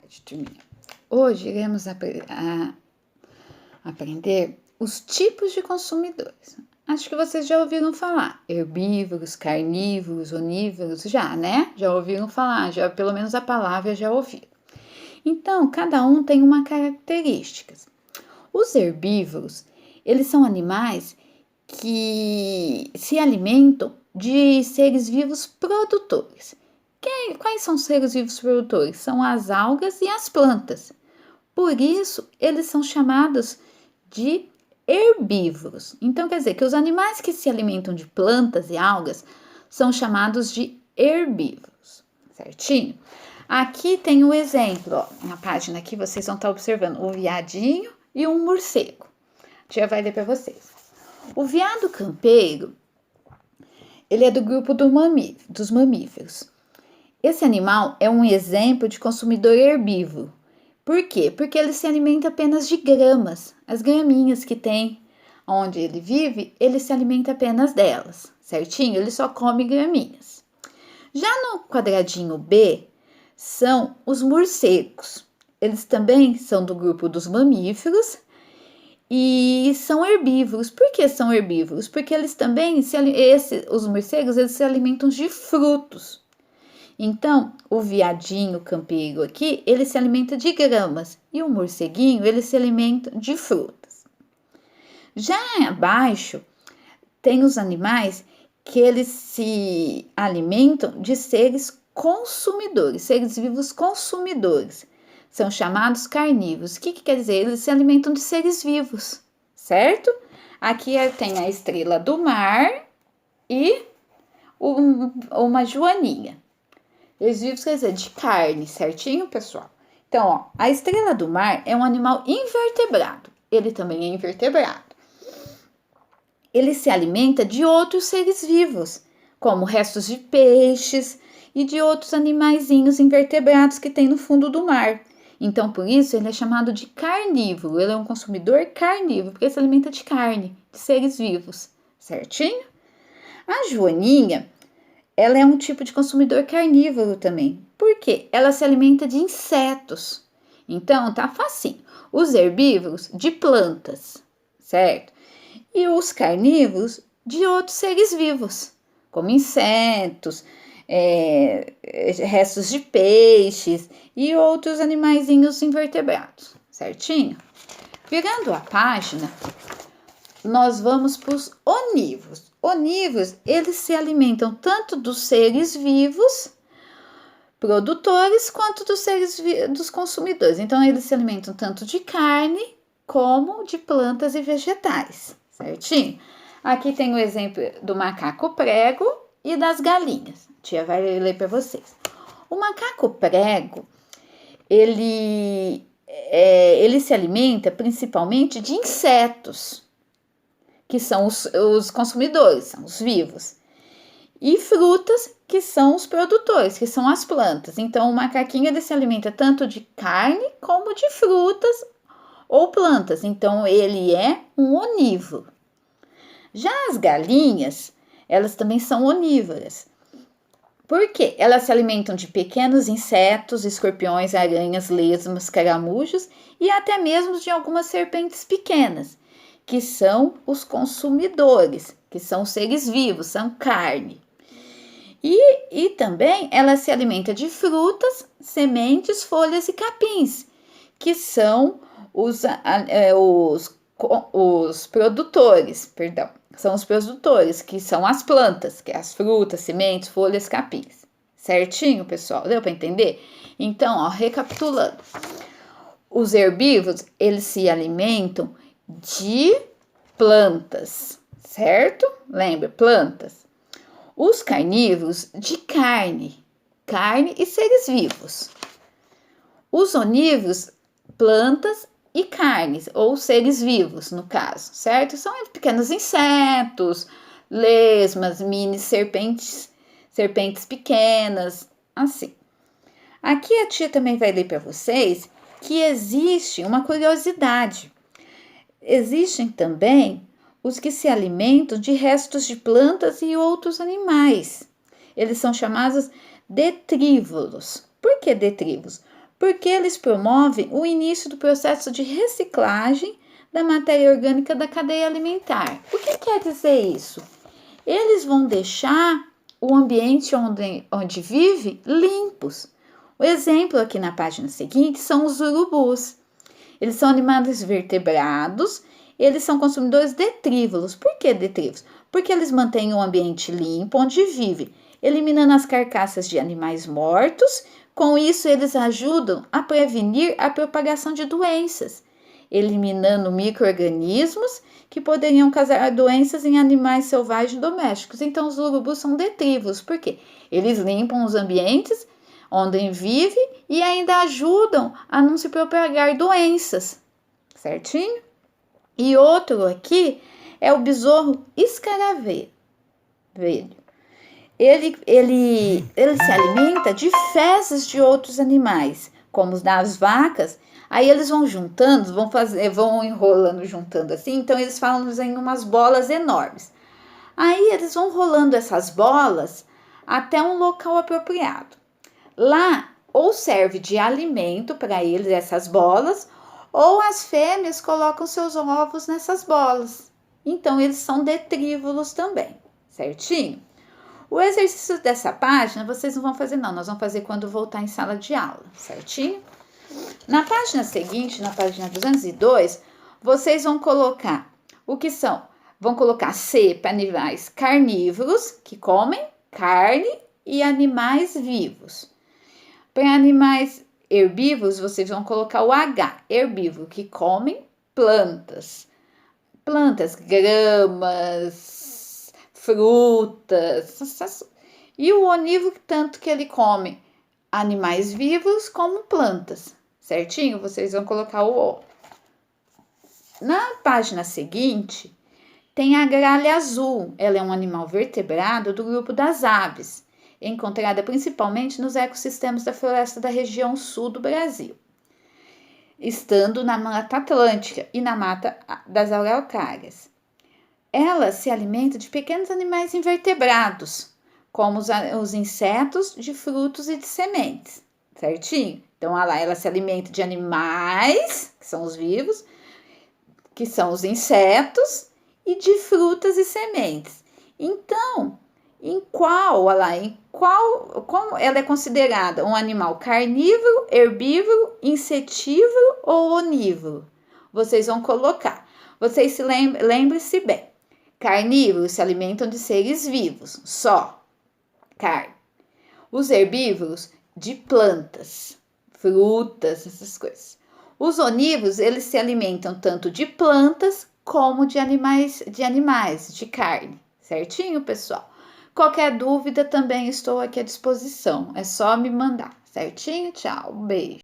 pode terminar. Hoje iremos aprender os tipos de consumidores. Acho que vocês já ouviram falar, herbívoros, carnívoros, onívoros, já, né? Já ouviram falar, já pelo menos a palavra já ouviram. Então, cada um tem uma característica. Os herbívoros, eles são animais que se alimentam de seres vivos produtores. Quais são os seres vivos produtores? São as algas e as plantas. Por isso, eles são chamados de herbívoros. Então, quer dizer que os animais que se alimentam de plantas e algas são chamados de herbívoros, certinho? Aqui tem o exemplo, ó, na página aqui vocês vão estar observando o veadinho e um morcego. A tia vai ler para vocês. O veado campeiro, ele é do grupo dos mamíferos. Esse animal é um exemplo de consumidor herbívoro. Por quê? Porque ele se alimenta apenas de gramas. As graminhas que tem onde ele vive, ele se alimenta apenas delas, certinho? Ele só come graminhas. Já no quadradinho B, são os morcegos. Eles também são do grupo dos mamíferos e são herbívoros. Por que são herbívoros? Porque eles também, os morcegos, eles se alimentam de frutos. Então, o veadinho campeiro aqui, ele se alimenta de gramas e o morceguinho, ele se alimenta de frutas. Já abaixo, tem os animais que eles se alimentam de seres consumidores, seres vivos consumidores. São chamados carnívoros. O que quer dizer? Eles se alimentam de seres vivos, certo? Aqui tem a estrela do mar e uma joaninha. Seres vivos quer dizer de carne, certinho, pessoal? Então, ó, a estrela do mar é um animal invertebrado. Ele também é invertebrado. Ele se alimenta de outros seres vivos, como restos de peixes e de outros animaizinhos invertebrados que tem no fundo do mar. Então, por isso, ele é chamado de carnívoro. Ele é um consumidor carnívoro, porque se alimenta de carne, de seres vivos, certinho? A joaninha, ela é um tipo de consumidor carnívoro também. Por quê? Ela se alimenta de insetos. Então, tá facinho. Os herbívoros, de plantas, certo? E os carnívoros, de outros seres vivos, como insetos, restos de peixes e outros animaizinhos invertebrados, certinho? Virando a página, nós vamos para os onívoros. Onívoros, eles se alimentam tanto dos seres vivos, produtores, quanto dos consumidores. Então, eles se alimentam tanto de carne, como de plantas e vegetais, certinho? Aqui tem o exemplo do macaco prego e das galinhas. A tia vai ler para vocês. O macaco prego, ele se alimenta principalmente de insetos, que são os consumidores, são os vivos, e frutas, que são os produtores, que são as plantas. Então, o macaquinho, ele se alimenta tanto de carne, como de frutas ou plantas. Então, ele é um onívoro. Já as galinhas, elas também são onívoras. Por quê? Elas se alimentam de pequenos insetos, escorpiões, aranhas, lesmas, caramujos e até mesmo de algumas serpentes pequenas, que são os consumidores, que são seres vivos, são carne. E também ela se alimenta de frutas, sementes, folhas e capins, que são os produtores, são os produtores, que são as plantas, que é as frutas, sementes, folhas, capins. Certinho, pessoal? Deu para entender? Então, ó, recapitulando. Os herbívoros, eles se alimentam de plantas, certo? Lembra, plantas. Os carnívoros, de carne e seres vivos. Os onívoros, plantas e carnes, ou seres vivos, no caso, certo? São pequenos insetos, lesmas, mini serpentes pequenas, assim. Aqui a tia também vai ler para vocês que existe uma curiosidade. Existem também os que se alimentam de restos de plantas e outros animais. Eles são chamados detrívoros. Por que detrívoros? porque eles promovem o início do processo de reciclagem da matéria orgânica da cadeia alimentar. O que quer dizer isso? Eles vão deixar o ambiente onde vive limpos. O exemplo aqui na página seguinte são os urubus. Eles são animais vertebrados, eles são consumidores detrívoros. Por que detrívoros? Porque eles mantêm o ambiente limpo onde vive, eliminando as carcaças de animais mortos. Com isso, eles ajudam a prevenir a propagação de doenças, eliminando micro-organismos que poderiam causar doenças em animais selvagens domésticos. Então, os urubus são detrívoros. Por quê? Eles limpam os ambientes onde vive e ainda ajudam a não se propagar doenças, certinho? E outro aqui é o besouro escaravelho. Ele se alimenta de fezes de outros animais, como os das vacas. Aí eles vão juntando, vão enrolando, juntando assim. Então eles falam em umas bolas enormes. Aí eles vão rolando essas bolas até um local apropriado. Lá, ou serve de alimento para eles essas bolas, ou as fêmeas colocam seus ovos nessas bolas. Então, eles são detrívoros também, certinho? O exercício dessa página, vocês não vão fazer não, nós vamos fazer quando voltar em sala de aula, certinho? Na página seguinte, na página 202, vocês vão colocar o que são? Vão colocar C para animais carnívoros, que comem carne, e animais vivos. Para animais herbívoros, vocês vão colocar o H, herbívoro, que comem plantas. Plantas, gramas, frutas. E o onívoro, tanto que ele come animais vivos como plantas. Certinho? Vocês vão colocar o O. Na página seguinte, tem a gralha azul. Ela é um animal vertebrado do grupo das aves, encontrada principalmente nos ecossistemas da floresta da região sul do Brasil, estando na Mata Atlântica e na Mata das Araucárias. Ela se alimenta de pequenos animais invertebrados, como os insetos, de frutos e de sementes, certinho? Então, olha lá, ela se alimenta de animais, que são os vivos, que são os insetos, e de frutas e sementes. Então, como ela é considerada um animal carnívoro, herbívoro, insetívoro ou onívoro? Vocês vão colocar. Vocês lembrem-se bem. Carnívoros se alimentam de seres vivos, só carne. Os herbívoros de plantas, frutas, essas coisas. Os onívoros, eles se alimentam tanto de plantas como de animais, de carne. Certinho, pessoal? Qualquer dúvida também estou aqui à disposição. É só me mandar, certinho? Tchau, beijo.